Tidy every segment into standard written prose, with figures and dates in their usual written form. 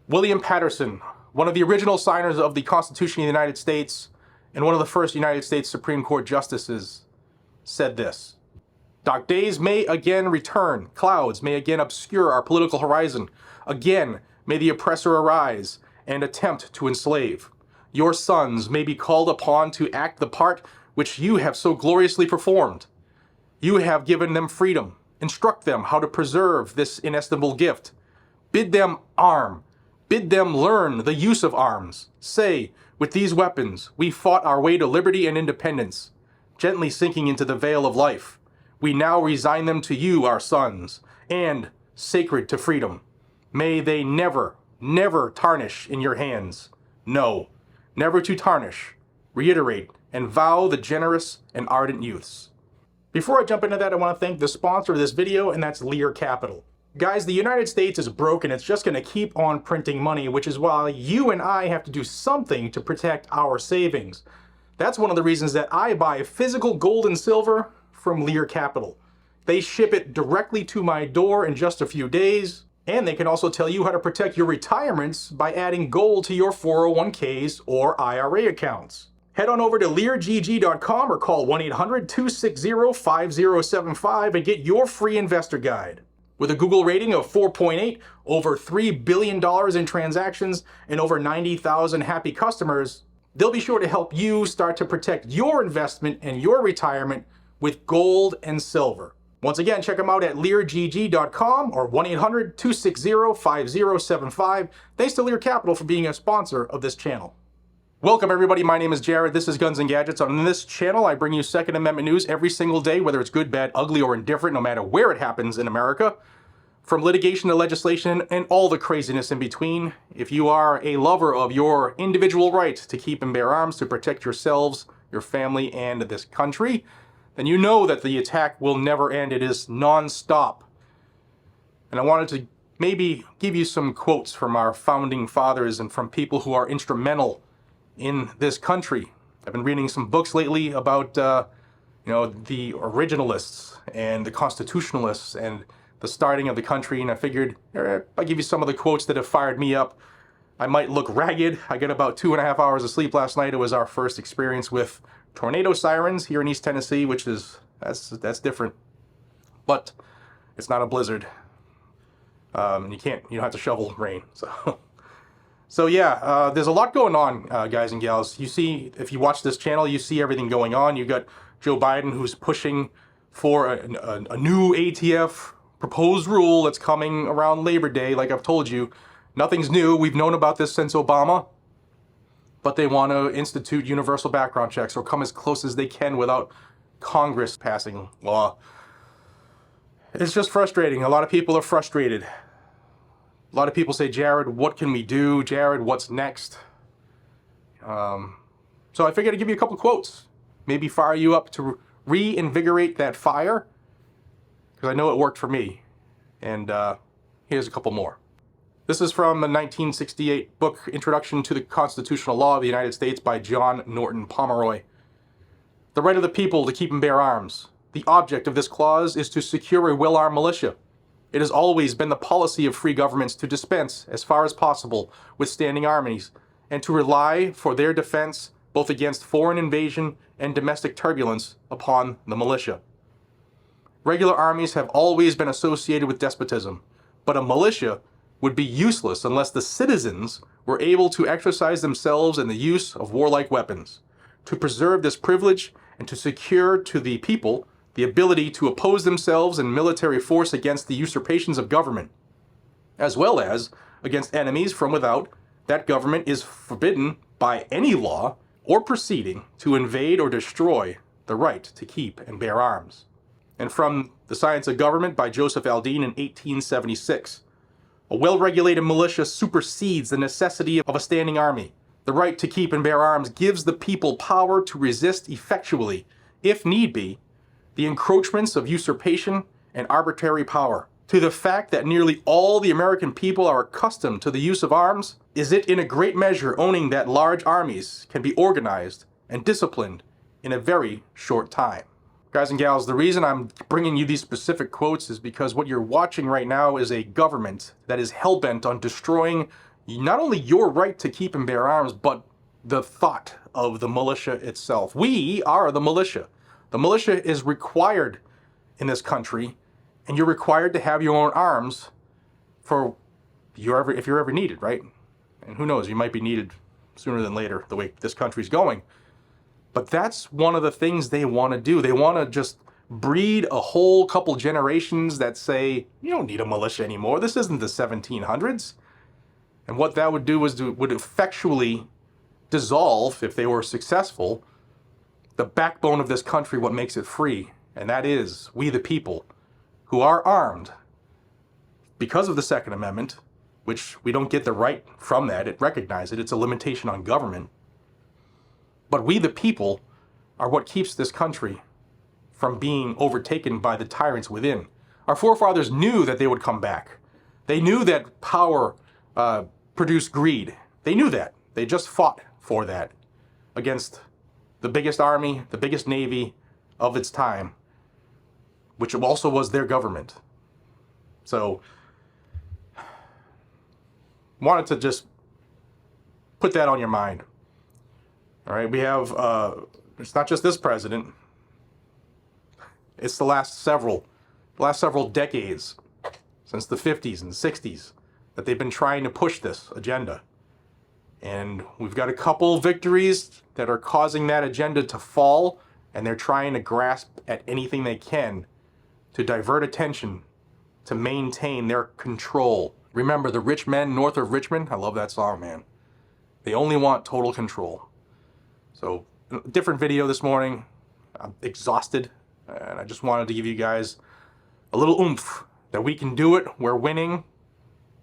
William Patterson, one of the original signers of the Constitution of the United States and one of the first United States Supreme Court justices, said this: "Dark days may again return, clouds may again obscure our political horizon. Again may the oppressor arise and attempt to enslave. Your sons may be called upon to act the part which you have so gloriously performed. You have given them freedom. Instruct them how to preserve this inestimable gift. Bid them arm. Bid them learn the use of arms. Say, with these weapons, we fought our way to liberty and independence, gently sinking into the vale of life. We now resign them to you, our sons, and, sacred to freedom, may they never, never tarnish in your hands. No, never to tarnish. Reiterate and vow the generous and ardent youths." Before I jump into that, I want to thank the sponsor of this video, and that's Lear Capital. Guys, the United States is broken. It's just going to keep on printing money, which is why you and I have to do something to protect our savings. That's one of the reasons that I buy physical gold and silver from Lear Capital. They ship it directly to my door in just a few days, and they can also tell you how to protect your retirements by adding gold to your 401ks or IRA accounts. Head on over to LearGG.com or call 1-800-260-5075 and get your free investor guide. With a Google rating of 4.8, over $3 billion in transactions, and over 90,000 happy customers, they'll be sure to help you start to protect your investment and your retirement with gold and silver. Once again, check them out at LearGG.com or 1-800-260-5075. Thanks to Lear Capital for being a sponsor of this channel. Welcome everybody, my name is Jared, this is Guns and Gadgets. On this channel I bring you Second Amendment news every single day, whether it's good, bad, ugly, or indifferent, no matter where it happens in America. From litigation to legislation and all the craziness in between. If you are a lover of your individual right to keep and bear arms to protect yourselves, your family, and this country, then you know that the attack will never end. It is non-stop. And I wanted to maybe give you some quotes from our founding fathers and from people who are instrumental in this country. I've been reading some books lately about, the originalists and the constitutionalists and the starting of the country, and I figured I'll give you some of the quotes that have fired me up. I might look ragged. I got about 2.5 hours of sleep last night. It was our first experience with tornado sirens here in East Tennessee, which is, that's different. But it's not a blizzard. You don't have to shovel rain, so... So yeah, there's a lot going on, guys and gals. You see, if you watch this channel, you see everything going on. You got Joe Biden, who's pushing for a new ATF proposed rule that's coming around Labor Day. Like I've told you, nothing's new. We've known about this since Obama. But they want to institute universal background checks or come as close as they can without Congress passing law. It's just frustrating. A lot of people are frustrated. A lot of people say, Jared, what can we do? Jared, what's next? So I figured I'd give you a couple quotes. Maybe fire you up to reinvigorate that fire. Because I know it worked for me. And here's a couple more. This is from a 1968 book, Introduction to the Constitutional Law of the United States by John Norton Pomeroy. "The right of the people to keep and bear arms. The object of this clause is to secure a well-armed militia. It has always been the policy of free governments to dispense, as far as possible, with standing armies, and to rely for their defense, both against foreign invasion and domestic turbulence, upon the militia. Regular armies have always been associated with despotism, but a militia would be useless unless the citizens were able to exercise themselves in the use of warlike weapons. To preserve this privilege and to secure to the people the ability to oppose themselves in military force against the usurpations of government, as well as against enemies from without, that government is forbidden by any law or proceeding to invade or destroy the right to keep and bear arms." And from The Science of Government by Joseph Aldine in 1876. "A well-regulated militia supersedes the necessity of a standing army. The right to keep and bear arms gives the people power to resist effectually, if need be, the encroachments of usurpation and arbitrary power. To the fact that nearly all the American people are accustomed to the use of arms, is it in a great measure owning that large armies can be organized and disciplined in a very short time." Guys and gals, the reason I'm bringing you these specific quotes is because what you're watching right now is a government that is hell-bent on destroying not only your right to keep and bear arms, but the thought of the militia itself. We are the militia. The militia is required in this country, and you're required to have your own arms for if you're ever needed, right? And who knows, you might be needed sooner than later, the way this country's going. But that's one of the things they want to do. They want to just breed a whole couple generations that say, you don't need a militia anymore. This isn't the 1700s. And what that would do would effectually dissolve, if they were successful, the backbone of this country, what makes it free. And that is we the people who are armed because of the Second Amendment, which we don't get the right from that. It recognizes it. It's a limitation on government. But we the people are what keeps this country from being overtaken by the tyrants within. Our forefathers knew that they would come back. They knew that power produced greed. They knew that. They just fought for that against the biggest army, the biggest navy of its time, which also was their government. So, wanted to just put that on your mind. All right, we have, it's not just this president, it's the last several decades, since the 50s and 60s, that they've been trying to push this agenda. And we've got a couple victories that are causing that agenda to fall, and they're trying to grasp at anything they can to divert attention, to maintain their control. Remember, the rich men north of Richmond, I love that song, man. They only want total control. So, different video this morning. I'm exhausted, and I just wanted to give you guys a little oomph that we can do it. We're winning,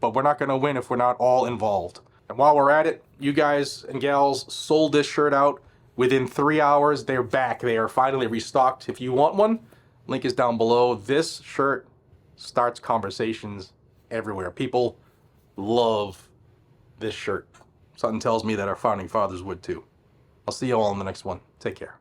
but we're not going to win if we're not all involved. And while we're at it, you guys and gals sold this shirt out. Within 3 hours, they're back. They are finally restocked. If you want one, link is down below. This shirt starts conversations everywhere. People love this shirt. Something tells me that our founding fathers would too. I'll see you all in the next one. Take care.